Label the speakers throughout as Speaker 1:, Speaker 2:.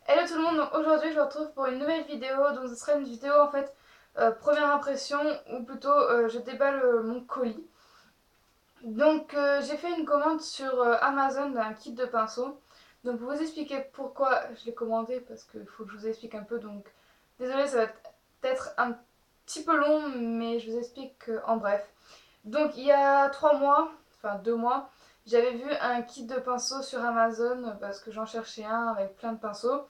Speaker 1: Hello tout le monde, donc aujourd'hui je vous retrouve pour une nouvelle vidéo, donc ce sera une vidéo en fait première impression ou plutôt je déballe mon colis. Donc j'ai fait une commande sur Amazon d'un kit de pinceau. Donc pour vous expliquer pourquoi je l'ai commandé, parce qu'il faut que je vous explique un peu, donc désolé ça va peut-être un petit peu long mais je vous explique en bref. Donc il y a 3 mois, enfin 2 mois, j'avais vu un kit de pinceau sur Amazon parce que j'en cherchais un avec plein de pinceaux.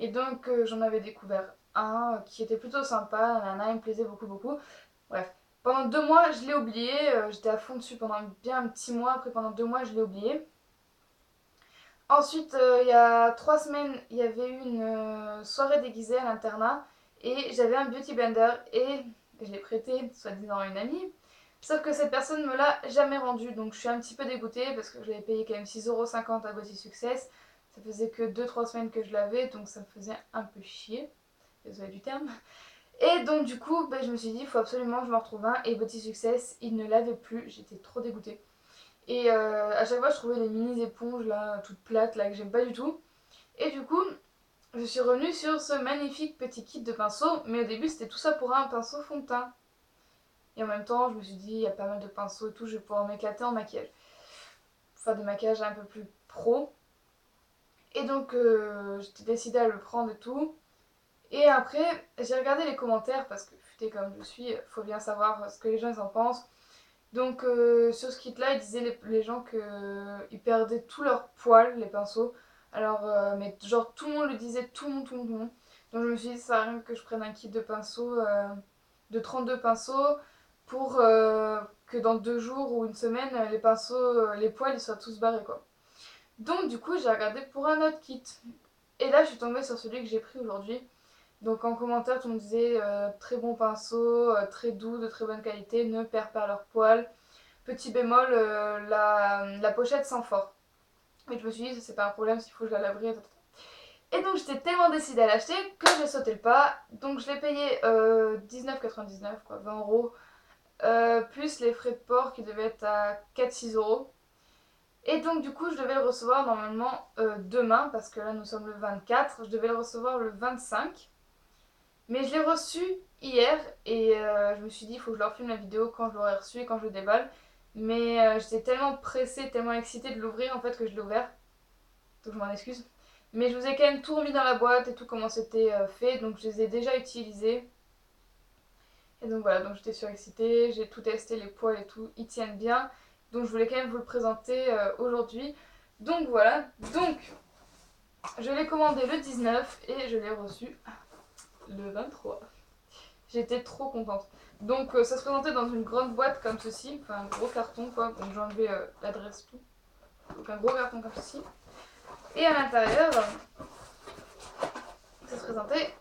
Speaker 1: Et donc j'en avais découvert un qui était plutôt sympa, il me plaisait beaucoup beaucoup. Bref, pendant 2 mois je l'ai oublié, j'étais à fond dessus pendant bien un petit mois, après pendant 2 mois je l'ai oublié. Ensuite il y a 3 semaines il y avait eu une soirée déguisée à l'internat et j'avais un beauty blender et je l'ai prêté soi-disant à une amie. Sauf que cette personne me l'a jamais rendu, donc je suis un petit peu dégoûtée parce que je l'avais payé quand même 6,50€ à Beauty Success. Ça faisait que 2-3 semaines que je l'avais, donc ça me faisait un peu chier, désolé du terme. Et donc du coup, je me suis dit, il faut absolument que je m'en retrouve un. Et Beauty Success, il ne l'avait plus, j'étais trop dégoûtée. Et à chaque fois, je trouvais les mini éponges là, toutes plates, là, que j'aime pas du tout. Et du coup, je suis revenue sur ce magnifique petit kit de pinceaux, mais au début, c'était tout ça pour un pinceau fond de teint. Et en même temps, je me suis dit, il y a pas mal de pinceaux et tout, je vais pouvoir m'éclater en maquillage. Enfin, des maquillages un peu plus pro. Et donc, j'étais décidée à le prendre et tout. Et après, j'ai regardé les commentaires parce que, futée comme je suis, faut bien savoir ce que les gens ils en pensent. Donc, sur ce kit-là, ils disaient les gens qu'ils perdaient tout leur poil, les pinceaux. Alors, mais genre, tout le monde le disait, tout le monde, tout le monde, tout le monde. Donc, je me suis dit, ça sert à rien que je prenne un kit de pinceaux, de 32 pinceaux, pour que dans 2 jours ou une semaine, les pinceaux, les poils, ils soient tous barrés, quoi. Donc, du coup, j'ai regardé pour un autre kit. Et là, je suis tombée sur celui que j'ai pris aujourd'hui. Donc en commentaire, tout le monde disait très bon pinceau, très doux, de très bonne qualité, ne perd pas leur poil. Petit bémol, la pochette sent fort. Mais je me suis dit, c'est pas un problème, s'il faut que je la laverai. Et donc j'étais tellement décidée à l'acheter que j'ai sauté le pas. Donc je l'ai payé 19,99 quoi, 20€. Plus les frais de port qui devaient être à 4-6€. Et donc du coup je devais le recevoir normalement demain, parce que là nous sommes le 24, je devais le recevoir le 25. Mais je l'ai reçu hier et je me suis dit il faut que je leur filme la vidéo quand je l'aurai reçu et quand je le déballe. Mais j'étais tellement pressée, tellement excitée de l'ouvrir en fait que je l'ai ouvert. Donc je m'en excuse. Mais je vous ai quand même tout remis dans la boîte et tout comment c'était fait. Donc je les ai déjà utilisés. Et donc voilà, donc j'étais surexcitée, j'ai tout testé, les poils et tout, ils tiennent bien. Donc je voulais quand même vous le présenter aujourd'hui. Donc voilà, donc je l'ai commandé le 19 et je l'ai reçu le 23. J'étais trop contente. Donc ça se présentait dans une grande boîte comme ceci, enfin un gros carton quoi, donc j'ai enlevé l'adresse tout. Donc un gros carton comme ceci. Et à l'intérieur, ça se présentait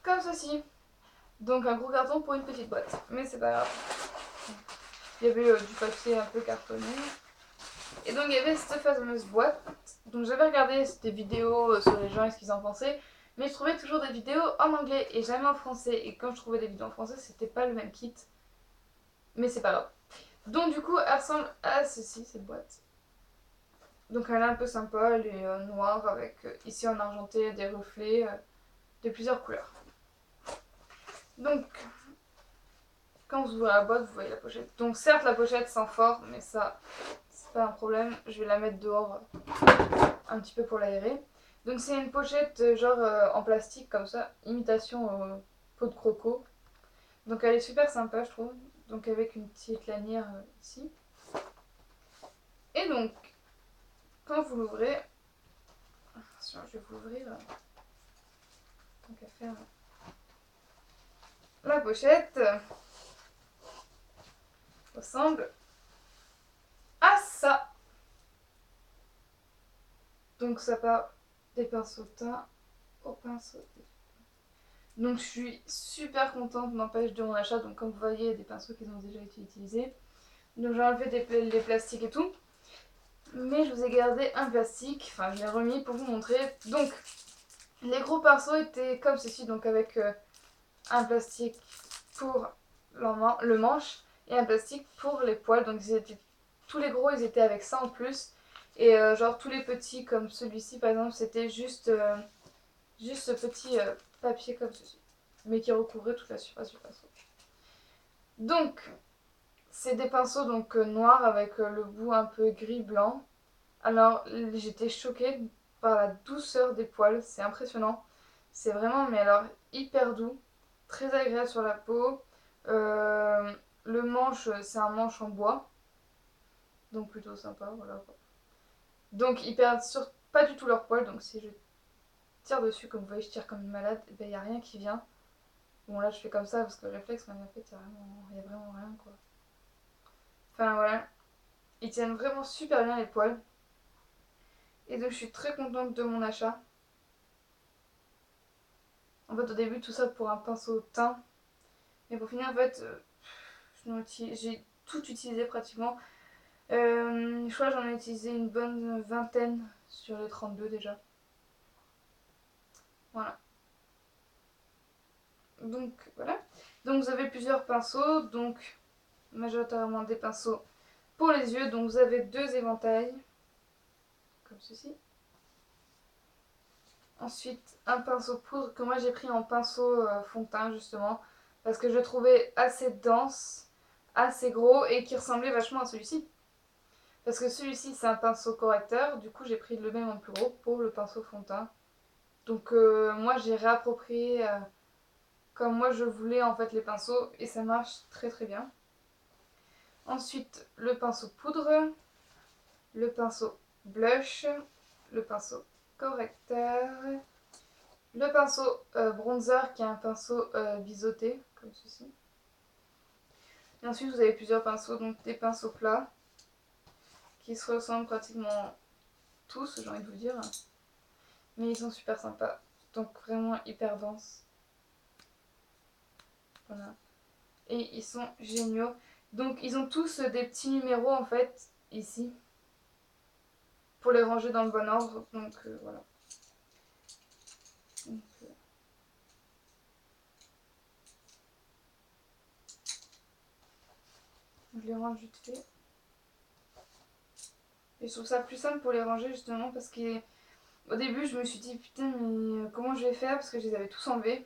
Speaker 1: comme ceci. Donc un gros carton pour une petite boîte. Mais c'est pas grave. Il y avait du papier un peu cartonné. Et donc il y avait cette fameuse boîte. Donc j'avais regardé des vidéos sur les gens et ce qu'ils en pensaient. Mais je trouvais toujours des vidéos en anglais et jamais en français. Et quand je trouvais des vidéos en français, c'était pas le même kit. Mais c'est pas grave. Donc du coup, elle ressemble à ceci, cette boîte. Donc elle est un peu sympa, elle est noire avec ici en argenté des reflets de plusieurs couleurs. Donc quand vous ouvrez la boîte, vous voyez la pochette. Donc certes la pochette sent fort, mais ça c'est pas un problème. Je vais la mettre dehors un petit peu pour l'aérer. Donc c'est une pochette genre en plastique comme ça, imitation peau de croco. Donc elle est super sympa je trouve. Donc avec une petite lanière ici. Et donc quand vous l'ouvrez, attention je vais vous l'ouvrir. Tant qu'à faire la pochette ressemble à ça. Donc ça part des pinceaux de teint au pinceau. Donc je suis super contente, n'empêche, de mon achat. Donc comme vous voyez, il y a des pinceaux qui ont déjà été utilisés. Donc j'ai enlevé les plastiques et tout. Mais je vous ai gardé un plastique, enfin je l'ai remis pour vous montrer. Donc les gros pinceaux étaient comme ceci, donc avec un plastique pour le manche et un plastique pour les poils. Donc tous les gros ils étaient avec ça en plus. Et genre tous les petits comme celui-ci par exemple c'était juste juste ce petit papier comme ceci, mais qui recouvrait toute la surface du pinceau. Donc, c'est des pinceaux donc noirs avec le bout un peu gris-blanc. Alors, j'étais choquée par la douceur des poils, c'est impressionnant. C'est vraiment, mais alors, hyper doux, très agréable sur la peau. Euh, le manche, c'est un manche en bois, donc plutôt sympa, voilà. Donc, ils perdent pas du tout leurs poils, donc si je tire dessus, comme vous voyez, je tire comme une malade, et ben il n'y a rien qui vient. Bon, là, je fais comme ça parce que le réflexe m'a bien fait, il y a vraiment rien, quoi. Enfin, voilà. Ils tiennent vraiment super bien les poils. Et donc, je suis très contente de mon achat. En fait, au début, tout ça pour un pinceau teint. Mais pour finir, en fait, j'ai tout utilisé pratiquement. Je crois que j'en ai utilisé une bonne vingtaine sur les 32 déjà. Voilà. Donc, voilà. Donc, vous avez plusieurs pinceaux. Donc, majoritairement des pinceaux pour les yeux. Donc, vous avez deux éventails. Comme ceci. Ensuite, un pinceau poudre que moi j'ai pris en pinceau fond de teint justement. Parce que je le trouvais assez dense, assez gros et qui ressemblait vachement à celui-ci. Parce que celui-ci c'est un pinceau correcteur, du coup j'ai pris le même en plus gros pour le pinceau fond de teint. Donc moi j'ai réapproprié comme moi je voulais en fait les pinceaux et ça marche très très bien. Ensuite le pinceau poudre, le pinceau blush, le pinceau correcteur, le pinceau bronzer qui est un pinceau biseauté comme ceci. Et ensuite vous avez plusieurs pinceaux, donc des pinceaux plats qui se ressemblent pratiquement tous, j'ai envie de vous dire. Mais ils sont super sympas. Donc vraiment hyper denses. Voilà. Et ils sont géniaux. Donc ils ont tous des petits numéros en fait ici. Pour les ranger dans le bon ordre. Donc voilà. Donc, je les range vite fait. Et je trouve ça plus simple pour les ranger justement parce qu'au début je me suis dit putain mais comment je vais faire parce que je les avais tous enlevés.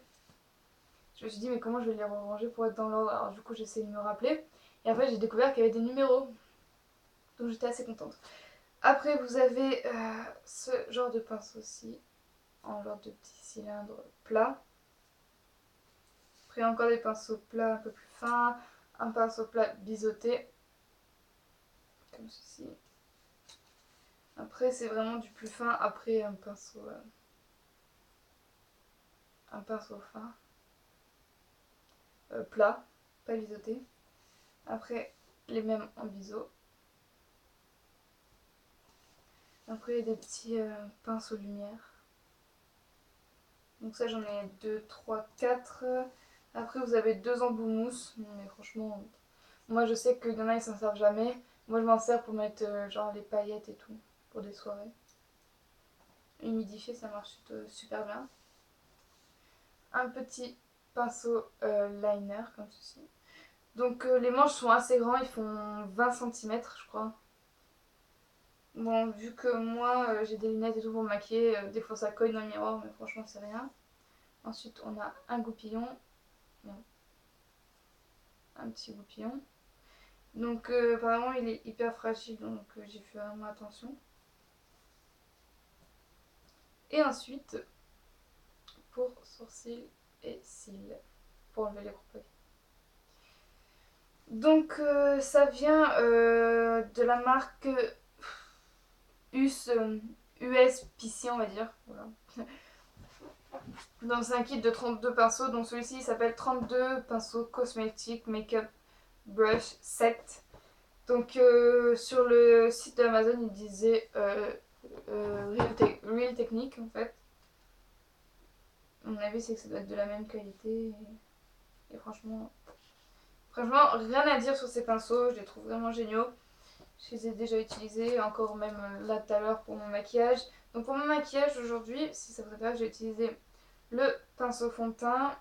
Speaker 1: Je me suis dit mais comment je vais les ranger pour être dans l'ordre. Alors du coup j'ai essayé de me rappeler. Et après j'ai découvert qu'il y avait des numéros. Donc j'étais assez contente. Après vous avez ce genre de pinceau-ci. En genre de petits cylindres plats. Après encore des pinceaux plats un peu plus fins. Un pinceau plat biseauté. Comme ceci. Après c'est vraiment du plus fin. Après un pinceau fin. Plat. Pas biseauté. Après les mêmes en biseau. Après des petits pinceaux lumière. Donc ça j'en ai 2, 3, 4. Après vous avez deux embouts mousse. Mais franchement, moi je sais qu'il y en a ils s'en servent jamais. Moi je m'en sers pour mettre genre les paillettes et tout. Pour des soirées. Humidifier ça marche super bien. Un petit pinceau liner comme ceci. Donc les manches sont assez grands, ils font 20 cm je crois. Bon, vu que moi j'ai des lunettes et tout pour me maquiller, des fois ça cogne dans le miroir, mais franchement c'est rien. Ensuite on a un goupillon. Non. Un petit goupillon. Donc apparemment il est hyper fragile, donc j'ai fait vraiment attention. Et ensuite, pour sourcils et cils, pour enlever les gros paquets. Donc ça vient de la marque USPC on va dire. Voilà. Donc c'est un kit de 32 pinceaux. Donc celui-ci il s'appelle 32 pinceaux cosmétiques make-up brush set. Donc sur le site d'Amazon il disait Real Technique en fait. Mon avis c'est que ça doit être de la même qualité. Et franchement rien à dire sur ces pinceaux. Je les trouve vraiment géniaux. Je les ai déjà utilisés, encore même là tout à l'heure pour mon maquillage. Donc pour mon maquillage aujourd'hui, si ça vous intéresse, j'ai utilisé le pinceau fond de teint,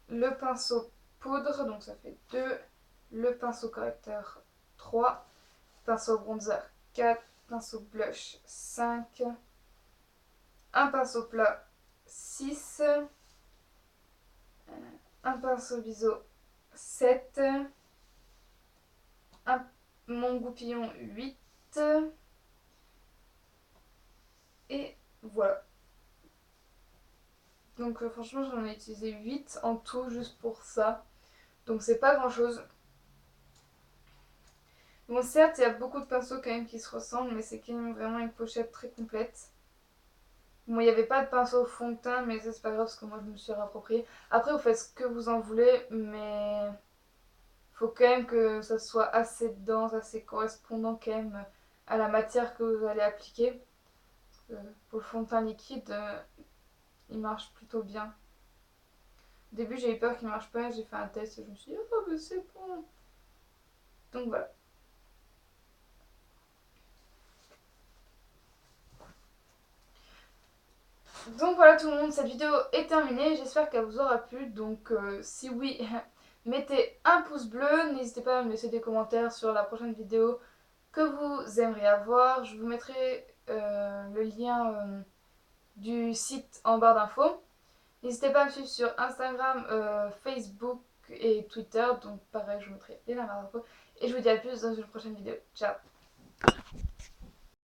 Speaker 1: le pinceau poudre, donc ça fait 2, le pinceau correcteur 3, pinceau bronzer 4, pinceau blush 5, un pinceau plat 6, un pinceau biseau 7, mon goupillon 8, et voilà. Donc franchement j'en ai utilisé 8 en tout juste pour ça. Donc c'est pas grand chose. Bon certes il y a beaucoup de pinceaux quand même qui se ressemblent, mais c'est quand même vraiment une pochette très complète. Bon il n'y avait pas de pinceau fond de teint, mais ça c'est pas grave parce que moi je me suis réapproprié. Après vous faites ce que vous en voulez, mais faut quand même que ça soit assez dense, assez correspondant quand même à la matière que vous allez appliquer. Pour le fond de teint liquide, il marche plutôt bien. Au début j'ai eu peur qu'il marche pas, j'ai fait un test et je me suis dit oh mais c'est bon. Donc voilà. Donc voilà tout le monde, cette vidéo est terminée, j'espère qu'elle vous aura plu. Donc si oui, mettez un pouce bleu, n'hésitez pas à me laisser des commentaires sur la prochaine vidéo que vous aimeriez avoir. Je vous mettrai le lien du site en barre d'infos. N'hésitez pas à me suivre sur Instagram, Facebook et Twitter. Donc pareil, je vous mettrai les liens en barre d'infos. Et je vous dis à plus dans une prochaine vidéo. Ciao!